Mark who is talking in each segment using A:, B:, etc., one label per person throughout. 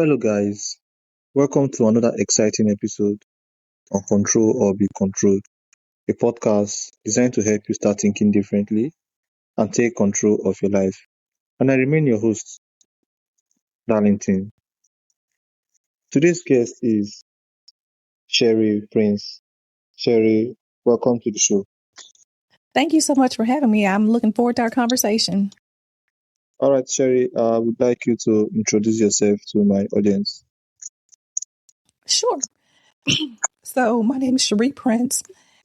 A: Hello, guys. Welcome to another exciting episode on Control or Be Controlled, a podcast designed to help you start thinking differently and take control of your life. And I remain your host, Darlington. Today's guest is Sherry Prince. Sherry, welcome to the show.
B: Thank you so much for having me. I'm looking forward to our conversation.
A: All right, Sherry, I would like you to introduce yourself to my audience.
B: Sure. So, my name is Cherie Prince,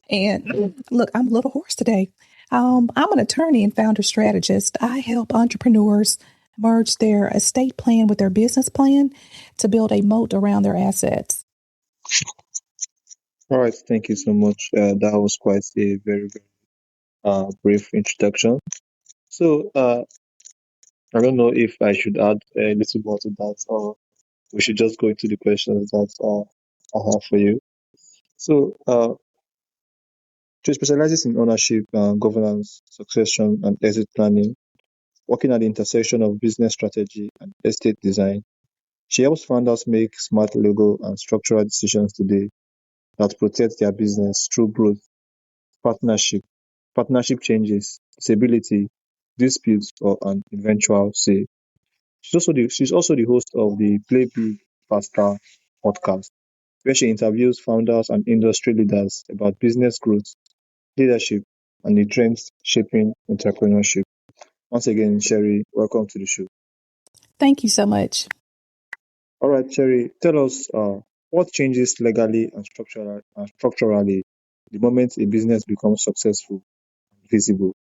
B: and look, I'm a little hoarse today. I'm an attorney and founder strategist. I help entrepreneurs merge their estate plan with their business plan to build a moat around their assets.
A: All right, thank you so much. That was quite a very brief introduction. So, I don't know if I should add a little more to that, or we should just go into the questions that I have for you. So, she specializes in ownership, governance, succession, and exit planning, working at the intersection of business strategy and estate design. She helps founders make smart legal and structural decisions today that protect their business through growth, partnership, partnership changes, stability, disputes, or an eventual sale. She's also the host of the Play Big Faster podcast, where she interviews founders and industry leaders about business growth, leadership, and the trends shaping entrepreneurship. Once again, Sherry, welcome to the show.
B: Thank you so much.
A: All right, Sherry, tell us what changes legally and structurally the moment a business becomes successful and visible.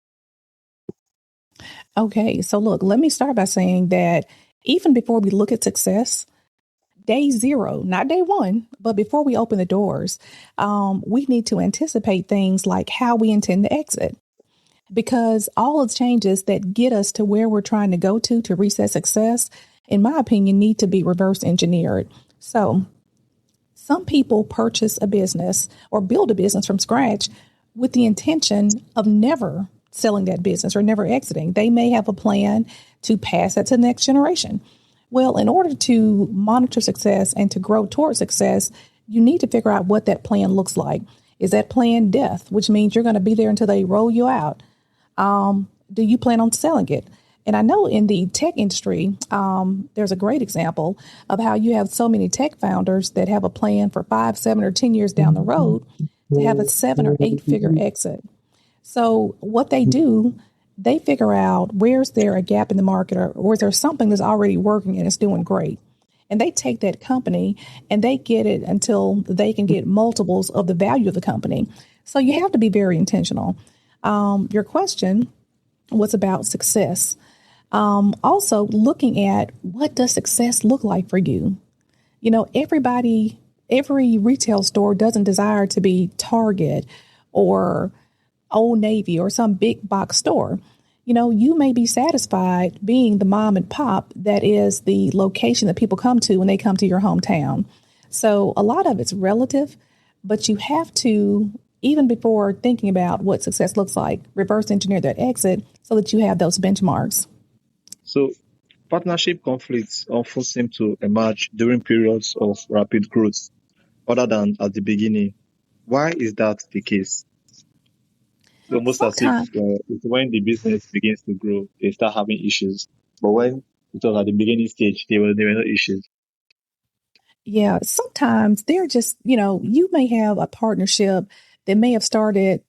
B: Okay, so look, let me start by saying that even before we look at success, day zero, not day one, but before we open the doors, we need to anticipate things like how we intend to exit. Because all of the changes that get us to where we're trying to go to reach that success, in my opinion, need to be reverse engineered. So some people purchase a business or build a business from scratch with the intention of never selling that business or never exiting. They may have a plan to pass that to the next generation. Well, in order to monitor success and to grow towards success, you need to figure out what that plan looks like. Is that plan death, which means you're going to be there until they roll you out? Do you plan on selling it? And I know in the tech industry, there's a great example of how you have so many tech founders that have a plan for 5, 7, or 10 years down the road to have a 7 or 8 figure exit. So what they do, they figure out where's there a gap in the market or is there something that's already working and it's doing great. And they take that company and they get it until they can get multiples of the value of the company. So you have to be very intentional. Your question was about success. Also looking at what does success look like for you? You know, every retail store doesn't desire to be Target or Old Navy or some big box store. You know, you may be satisfied being the mom and pop that is the location that people come to when they come to your hometown. So a lot of it's relative, but you have to, even before thinking about what success looks like, reverse engineer that exit so that you have those benchmarks.
A: So, partnership conflicts often seem to emerge during periods of rapid growth other than at the beginning. Why is that the case? It's almost as if
B: Sometimes,
A: it's when the business begins to grow, they start having issues. But when it was at the beginning stage, there were no issues.
B: yeah, sometimes they're just, you may have a partnership that may have started,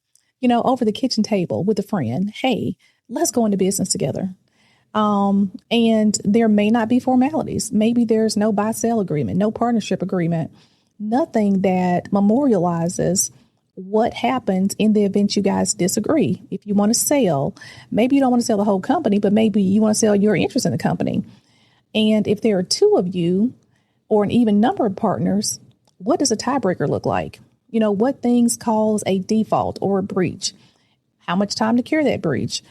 B: over the kitchen table with a friend. Hey, let's go into business together. And there may not be formalities. Maybe there's no buy sell agreement, no partnership agreement, nothing that memorializes what happens in the event you guys disagree. If you want to sell, maybe you don't want to sell the whole company, but maybe you want to sell your interest in the company. And if there are two of you or an even number of partners, what does a tiebreaker look like? You know, what things cause a default or a breach? How much time to cure that breach?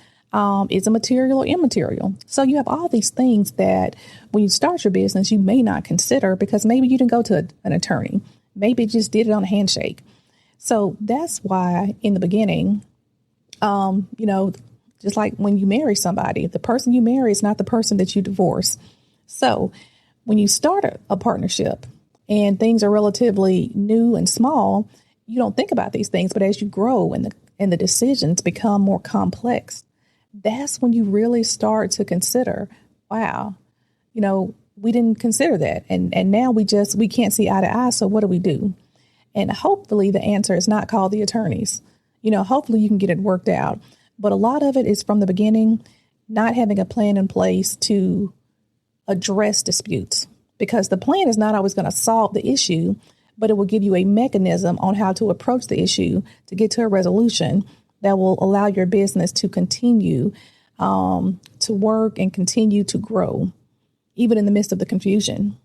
B: Is it material or immaterial? So you have all these things that when you start your business, you may not consider because maybe you didn't go to an attorney. Maybe you just did it on a handshake. So that's why in the beginning, you know, just like when you marry somebody, the person you marry is not the person that you divorce. So When you start a partnership and things are relatively new and small, you don't think about these things. But as you grow and the decisions become more complex, that's when you really start to consider, wow, we didn't consider that. And now we can't see eye to eye. So what do we do? And hopefully the answer is not call the attorneys. Hopefully you can get it worked out. But a lot of it is from the beginning, not having a plan in place to address disputes, because the plan is not always going to solve the issue, but it will give you a mechanism on how to approach the issue to get to a resolution that will allow your business to continue to work and continue to grow, even in the midst of the confusion.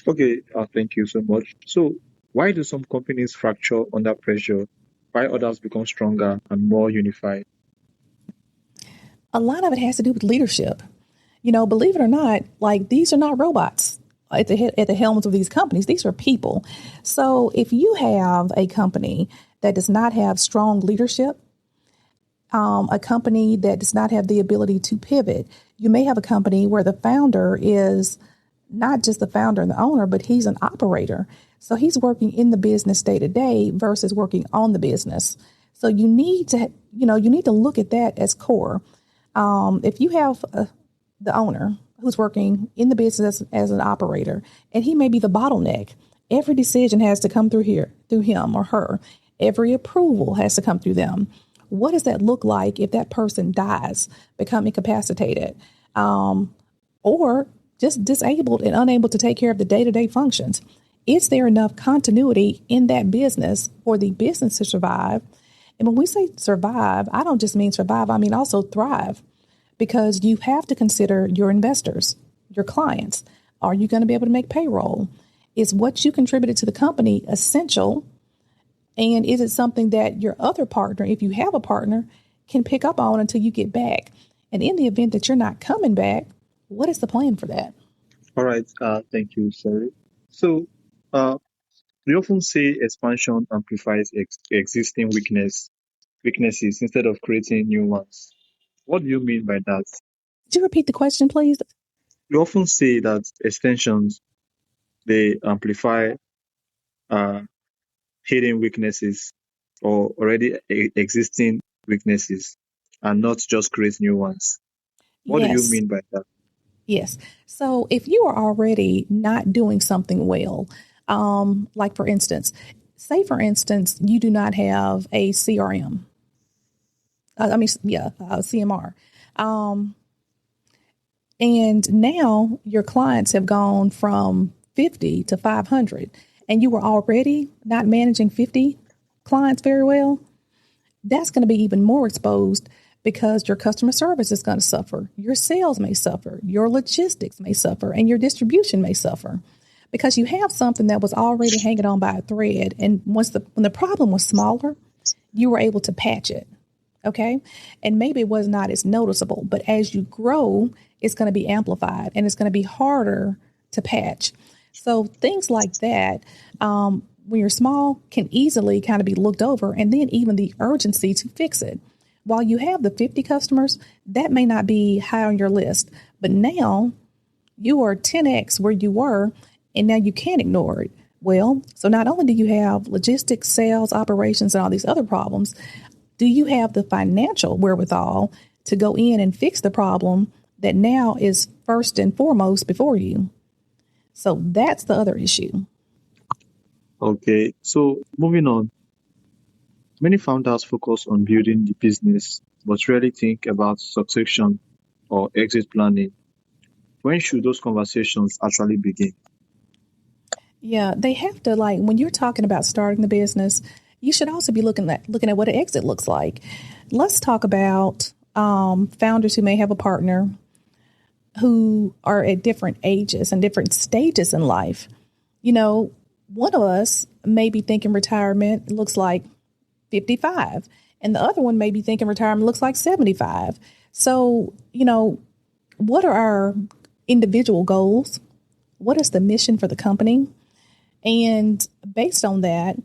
A: Okay, thank you so much. So, why do some companies fracture under pressure, while others become stronger and more unified?
B: A lot of it has to do with leadership. Believe it or not, like these are not robots at the helms of these companies. These are people. So if you have a company that does not have strong leadership, a company that does not have the ability to pivot, you may have a company where the founder is not just the founder and the owner, but he's an operator. So he's working in the business day to day versus working on the business. So you need to look at that as core. If you have the owner who's working in the business as an operator, and he may be the bottleneck, every decision has to come through him or her. Every approval has to come through them. What does that look like if that person dies, become incapacitated, or just disabled and unable to take care of the day-to-day functions? Is there enough continuity in that business for the business to survive? And when we say survive, I don't just mean survive, I mean also thrive, because you have to consider your investors, your clients. Are you going to be able to make payroll? Is what you contributed to the company essential? And is it something that your other partner, if you have a partner, can pick up on until you get back? And in the event that you're not coming back, what is the plan for that?
A: All right, thank you, sorry. So, uh, we often say expansion amplifies existing weaknesses instead of creating new ones. What do you mean by that?
B: Could you repeat the question, please?
A: We often say that extensions they amplify uh, hidden weaknesses or already existing weaknesses and not just create new ones. What do you
B: Yes.
A: mean by that?
B: Yes. So if you are already not doing something well, like for instance, you do not have a CRM. CMR. Um, and now your clients have gone from 50 to 500, and you were already not managing 50 clients very well. That's going to be even more exposed because your customer service is going to suffer. Your sales may suffer. Your logistics may suffer, and your distribution may suffer because you have something that was already hanging on by a thread. And when the problem was smaller, you were able to patch it. Okay. And maybe it was not as noticeable, but as you grow, it's going to be amplified and it's going to be harder to patch. So things like that, when you're small, can easily kind of be looked over, and then even the urgency to fix it. While you have the 50 customers, that may not be high on your list, but now you are 10x where you were, and now you can't ignore it. Well, so not only do you have logistics, sales, operations, and all these other problems, do you have the financial wherewithal to go in and fix the problem that now is first and foremost before you? So that's the other issue.
A: Okay, so moving on, many founders focus on building the business, but rarely think about succession or exit planning. When should those conversations actually begin?
B: Yeah, they have to, like, when you're talking about starting the business, you should also be looking at what an exit looks like. Let's talk about founders who may have a partner who are at different ages and different stages in life. One of us may be thinking retirement looks like 55, and the other one may be thinking retirement looks like 75. So, what are our individual goals? What is the mission for the company? And based on that,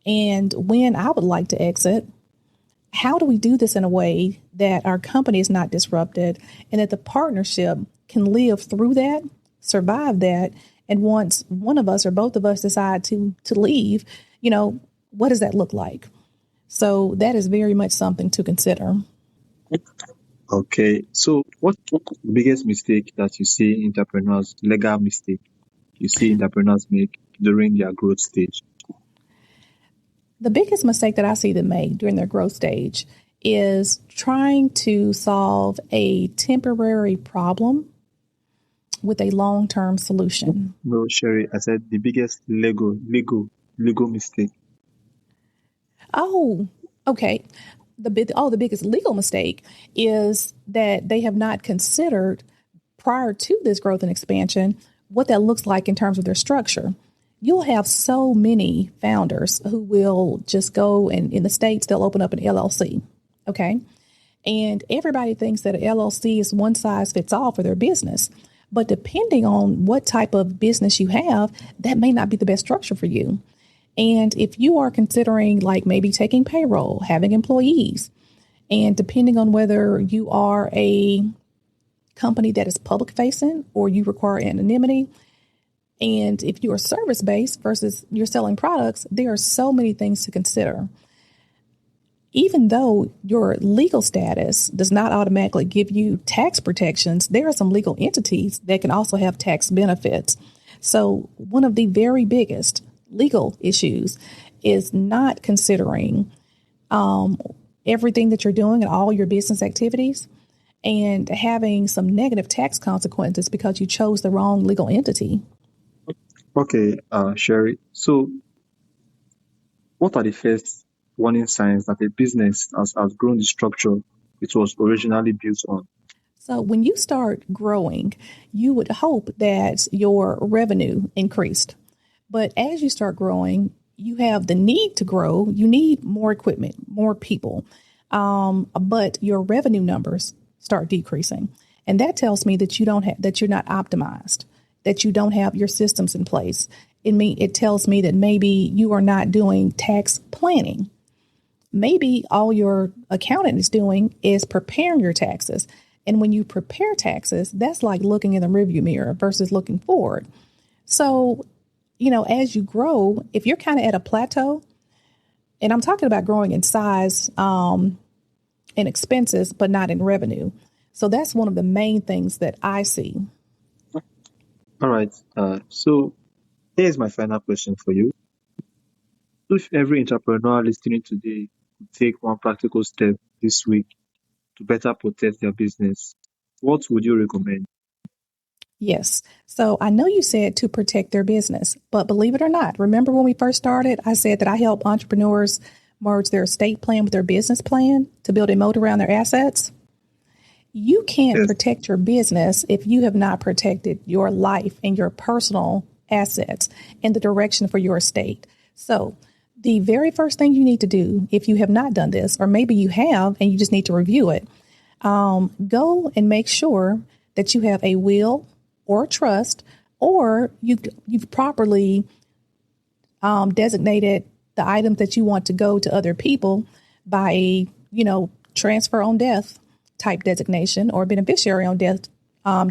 B: and when I would like to exit, how do we do this in a way that our company is not disrupted and that the partnership can live through that survive that. And once one of us or both of us decide to leave, what does that look like? So that is very much something to consider.
A: Okay. So what the biggest mistake that you see entrepreneurs, legal mistake you see entrepreneurs make during their growth stage?
B: The biggest mistake that I see them make during their growth stage is trying to solve a temporary problem with a long-term solution.
A: No, Sherry, I said the biggest legal mistake.
B: Oh, okay. The biggest legal mistake is that they have not considered prior to this growth and expansion what that looks like in terms of their structure. You'll have so many founders who will just go and in the States, they'll open up an LLC. Okay. And everybody thinks that an LLC is one size fits all for their business. But depending on what type of business you have, that may not be the best structure for you. And if you are considering like maybe taking payroll, having employees, and depending on whether you are a company that is public facing or you require anonymity, and if you are service based versus you're selling products, there are so many things to consider. Even though your legal status does not automatically give you tax protections, there are some legal entities that can also have tax benefits. So one of the very biggest legal issues is not considering everything that you're doing and all your business activities and having some negative tax consequences because you chose the wrong legal entity.
A: Okay, Sherry. So what are the first warning signs that a business has outgrown the structure it was originally built on?
B: So when you start growing, you would hope that your revenue increased. But as you start growing, you have the need to grow. You need more equipment, more people. But your revenue numbers start decreasing. And that tells me that that you're not optimized, that you don't have your systems in place. It tells me that maybe you are not doing tax planning. Maybe all your accountant is doing is preparing your taxes. And when you prepare taxes, that's like looking in the rearview mirror versus looking forward. So, as you grow, if you're kind of at a plateau, and I'm talking about growing in size and expenses, but not in revenue. So that's one of the main things that I see.
A: All right. So here's my final question for you. If every entrepreneur listening today could take one practical step this week to better protect their business, what would you recommend?
B: Yes. So I know you said to protect their business, but believe it or not, remember when we first started, I said that I help entrepreneurs merge their estate plan with their business plan to build a moat around their assets. You can't
A: Yes.
B: protect your business if you have not protected your life and your personal assets and the direction for your estate. So the very first thing you need to do, if you have not done this, or maybe you have and you just need to review it, go and make sure that you have a will or a trust, or you've properly designated the items that you want to go to other people by a transfer on death type designation or beneficiary on death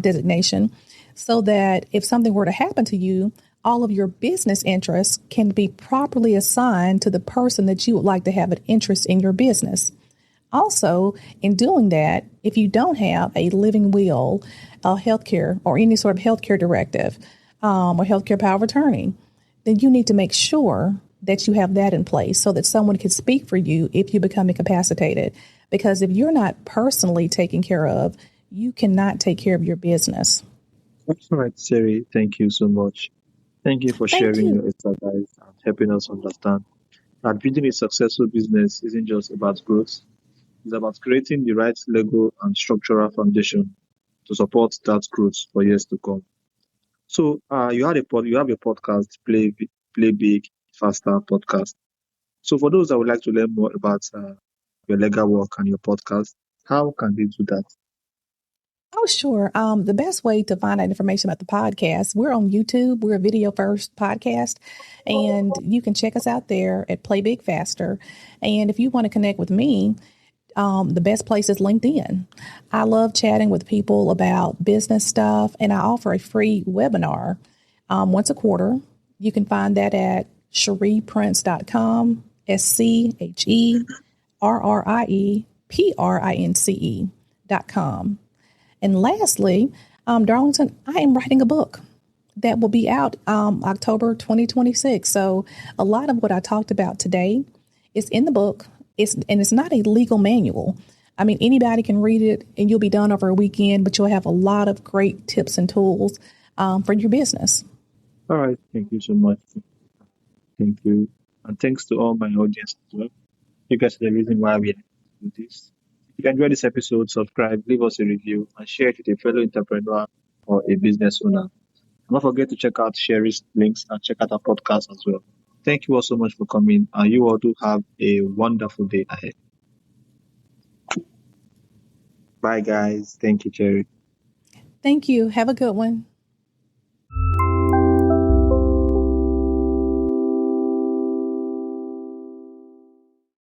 B: designation, so that if something were to happen to you, all of your business interests can be properly assigned to the person that you would like to have an interest in your business. Also, in doing that, if you don't have a living will, a healthcare or any sort of healthcare directive or healthcare power of attorney, then you need to make sure that you have that in place so that someone can speak for you if you become incapacitated. Because if you're not personally taken care of, you cannot take care of your business.
A: All right, Sherry, thank you so much. Thank you for
B: Thank
A: sharing
B: you.
A: your expertise and helping us understand that building a successful business isn't just about growth, it's about creating the right legal and structural foundation to support that growth for years to come. So, you have a podcast, Play Big, Faster podcast. So, for those that would like to learn more about your legal work and your podcast, how can they do that?
B: Oh, sure. The best way to find out information about the podcast, we're on YouTube. We're a video first podcast, and you can check us out there at Play Big Faster. And if you want to connect with me, The best place is LinkedIn. I love chatting with people about business stuff, and I offer a free webinar once a quarter. You can find that at cherrieprince.com, SCHERRIEPRINCE.com. And lastly, Darlington, I am writing a book that will be out October 2026. So a lot of what I talked about today is in the book. It's not a legal manual. I mean, anybody can read it and you'll be done over a weekend, but you'll have a lot of great tips and tools for your business.
A: All right. Thank you so much. Thank you. And thanks to all my audience as well. You guys are the reason why we do this. If you enjoyed this episode, subscribe, leave us a review, and share it with a fellow entrepreneur or a business owner. Don't forget to check out Sherry's links and check out our podcast as well. Thank you all so much for coming, and you all do have a wonderful day ahead. Bye, guys. Thank you, Cherry.
B: Thank you. Have a good one.